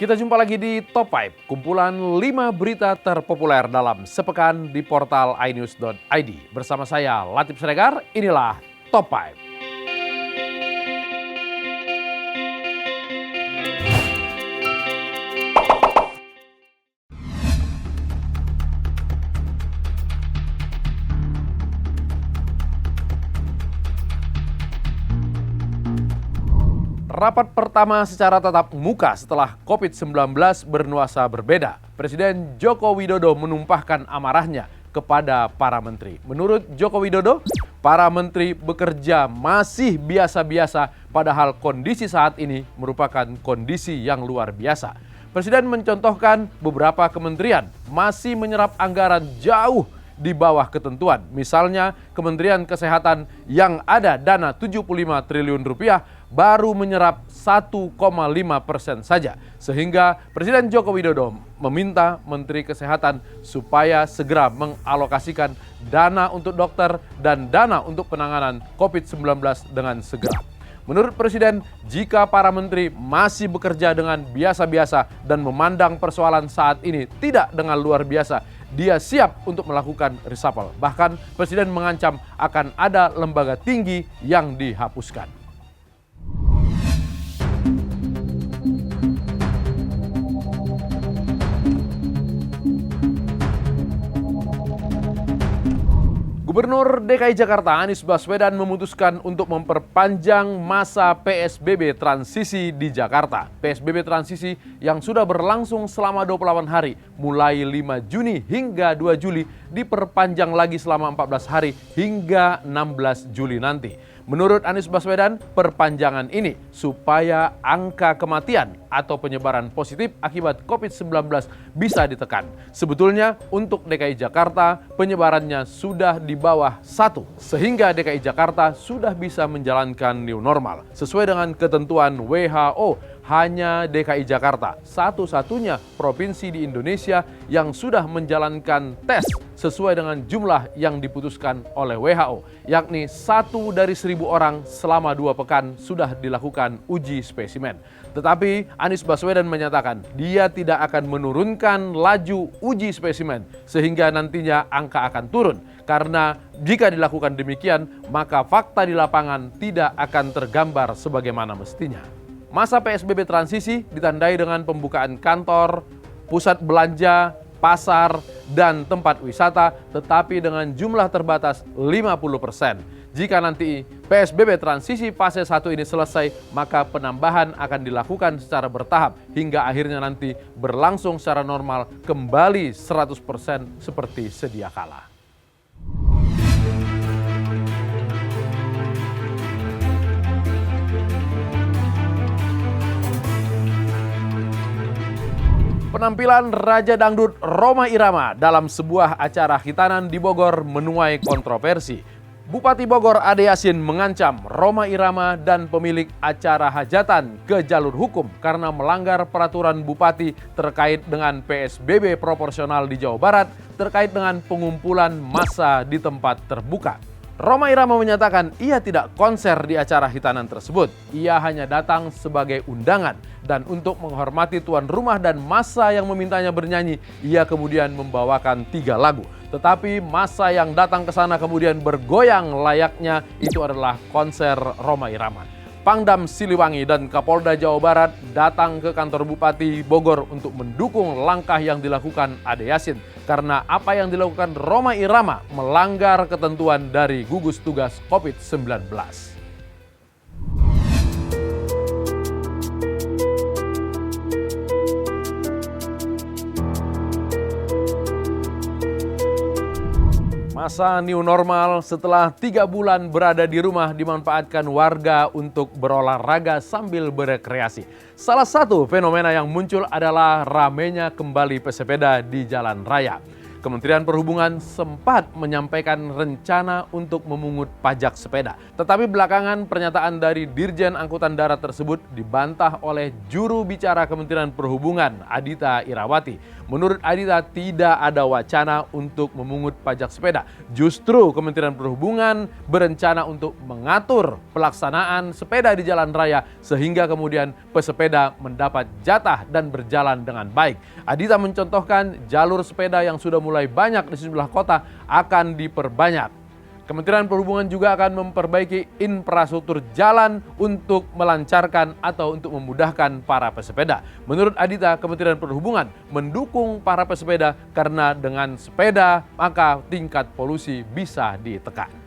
Kita jumpa lagi di Top 5, kumpulan 5 berita terpopuler dalam sepekan di portal inews.id. Bersama saya Latif Siregar, inilah Top 5. Rapat pertama secara tatap muka setelah COVID-19 bernuansa berbeda. Presiden Joko Widodo menumpahkan amarahnya kepada para menteri. Menurut Joko Widodo, para menteri bekerja masih biasa-biasa padahal kondisi saat ini merupakan kondisi yang luar biasa. Presiden mencontohkan beberapa kementerian masih menyerap anggaran jauh di bawah ketentuan. Misalnya Kementerian Kesehatan yang ada dana 75 triliun rupiah baru menyerap 1,5% saja. Sehingga Presiden Joko Widodo meminta Menteri Kesehatan supaya segera mengalokasikan dana untuk dokter dan dana untuk penanganan COVID-19 dengan segera. Menurut Presiden, jika para menteri masih bekerja dengan biasa-biasa dan memandang persoalan saat ini tidak dengan luar biasa, dia siap untuk melakukan reshuffle. Bahkan Presiden mengancam akan ada lembaga tinggi yang dihapuskan. Gubernur DKI Jakarta Anies Baswedan memutuskan untuk memperpanjang masa PSBB transisi di Jakarta. PSBB transisi yang sudah berlangsung selama 28 hari, mulai 5 Juni hingga 2 Juli, diperpanjang lagi selama 14 hari hingga 16 Juli nanti. Menurut Anies Baswedan, perpanjangan ini supaya angka kematian atau penyebaran positif akibat COVID-19 bisa ditekan. Sebetulnya untuk DKI Jakarta penyebarannya sudah di bawah 1, sehingga DKI Jakarta sudah bisa menjalankan new normal. Sesuai dengan ketentuan WHO, hanya DKI Jakarta satu-satunya provinsi di Indonesia yang sudah menjalankan tes sesuai dengan jumlah yang diputuskan oleh WHO, yakni 1 dari 1.000 orang selama 2 pekan sudah dilakukan uji spesimen. Tetapi Anies Baswedan menyatakan dia tidak akan menurunkan laju uji spesimen sehingga nantinya angka akan turun. Karena jika dilakukan demikian, maka fakta di lapangan tidak akan tergambar sebagaimana mestinya. Masa PSBB transisi ditandai dengan pembukaan kantor, pusat belanja, pasar, dan tempat wisata, tetapi dengan jumlah terbatas 50%. Jika nanti PSBB transisi fase 1 ini selesai, maka penambahan akan dilakukan secara bertahap hingga akhirnya nanti berlangsung secara normal kembali 100% seperti sedia kala. Penampilan Raja Dangdut Rhoma Irama dalam sebuah acara hitanan di Bogor menuai kontroversi. Bupati Bogor Ade Yasin mengancam Rhoma Irama dan pemilik acara hajatan ke jalur hukum karena melanggar peraturan bupati terkait dengan PSBB proporsional di Jawa Barat terkait dengan pengumpulan massa di tempat terbuka. Rhoma Irama menyatakan ia tidak konser di acara hitanan tersebut. Ia hanya datang sebagai undangan dan untuk menghormati tuan rumah dan massa yang memintanya bernyanyi, ia kemudian membawakan 3 lagu. Tetapi massa yang datang ke sana kemudian bergoyang layaknya itu adalah konser Rhoma Irama. Pangdam Siliwangi dan Kapolda Jawa Barat datang ke kantor Bupati Bogor untuk mendukung langkah yang dilakukan Ade Yasin. Karena apa yang dilakukan Rhoma Irama melanggar ketentuan dari gugus tugas COVID-19. Masa new normal setelah 3 bulan berada di rumah dimanfaatkan warga untuk berolahraga sambil berekreasi. Salah satu fenomena yang muncul adalah ramainya kembali pesepeda di jalan raya. Kementerian Perhubungan sempat menyampaikan rencana untuk memungut pajak sepeda. Tetapi belakangan pernyataan dari Dirjen Angkutan Darat tersebut dibantah oleh juru bicara Kementerian Perhubungan, Adhita Irawati. Menurut Adhita, tidak ada wacana untuk memungut pajak sepeda. Justru Kementerian Perhubungan berencana untuk mengatur pelaksanaan sepeda di jalan raya sehingga kemudian pesepeda mendapat jatah dan berjalan dengan baik. Adhita mencontohkan jalur sepeda yang sudah mulai banyak di sejumlah kota akan diperbanyak. Kementerian Perhubungan juga akan memperbaiki infrastruktur jalan untuk melancarkan atau untuk memudahkan para pesepeda. Menurut Adhita, Kementerian Perhubungan mendukung para pesepeda karena dengan sepeda maka tingkat polusi bisa ditekan.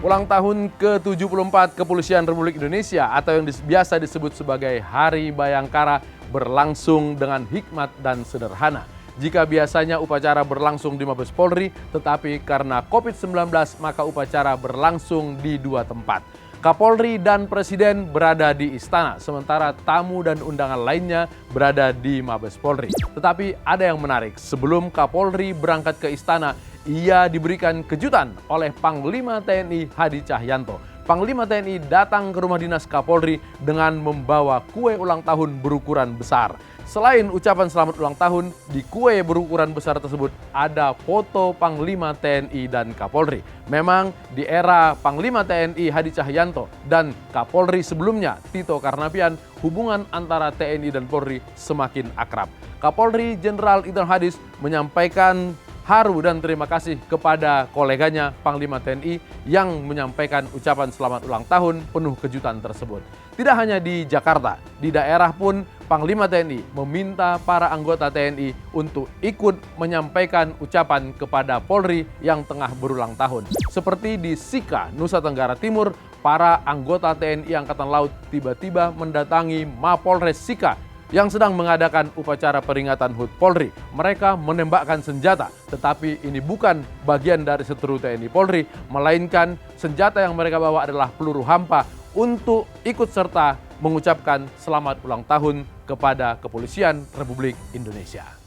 Ulang tahun ke-74 Kepolisian Republik Indonesia atau yang biasa disebut sebagai Hari Bayangkara berlangsung dengan hikmat dan sederhana. Jika biasanya upacara berlangsung di Mabes Polri, tetapi karena COVID-19 maka upacara berlangsung di dua tempat. Kapolri dan Presiden berada di istana, sementara tamu dan undangan lainnya berada di Mabes Polri. Tetapi ada yang menarik, sebelum Kapolri berangkat ke istana, ia diberikan kejutan oleh Panglima TNI Hadi Cahyanto. Panglima TNI datang ke rumah dinas Kapolri dengan membawa kue ulang tahun berukuran besar. Selain ucapan selamat ulang tahun, di kue berukuran besar tersebut ada foto Panglima TNI dan Kapolri. Memang di era Panglima TNI Hadi Cahyanto dan Kapolri sebelumnya Tito Karnavian, hubungan antara TNI dan Polri semakin akrab. Kapolri Jenderal Idam Hadis menyampaikan haru dan terima kasih kepada koleganya Panglima TNI yang menyampaikan ucapan selamat ulang tahun penuh kejutan tersebut. Tidak hanya di Jakarta, di daerah pun Panglima TNI meminta para anggota TNI untuk ikut menyampaikan ucapan kepada Polri yang tengah berulang tahun. Seperti di Sika, Nusa Tenggara Timur, para anggota TNI Angkatan Laut tiba-tiba mendatangi Mapolres Sika yang sedang mengadakan upacara peringatan HUT Polri. Mereka menembakkan senjata, tetapi ini bukan bagian dari seteru TNI Polri, melainkan senjata yang mereka bawa adalah peluru hampa untuk ikut serta mengucapkan selamat ulang tahun kepada Kepolisian Republik Indonesia.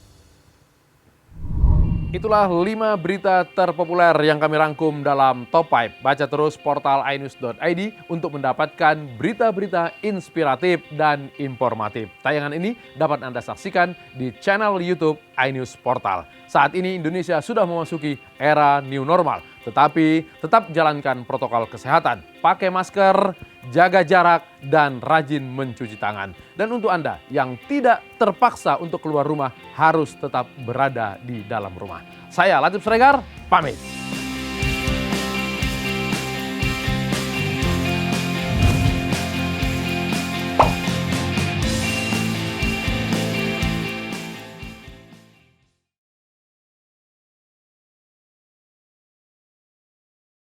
Itulah 5 berita terpopuler yang kami rangkum dalam Top 5. Baca terus portal inews.id untuk mendapatkan berita-berita inspiratif dan informatif. Tayangan ini dapat Anda saksikan di channel YouTube iNews Portal. Saat ini Indonesia sudah memasuki era new normal, tetapi tetap jalankan protokol kesehatan. Pakai masker, jaga jarak, dan rajin mencuci tangan. Dan untuk Anda yang tidak terpaksa untuk keluar rumah, harus tetap berada di dalam rumah. Saya Latif Sregar, pamit.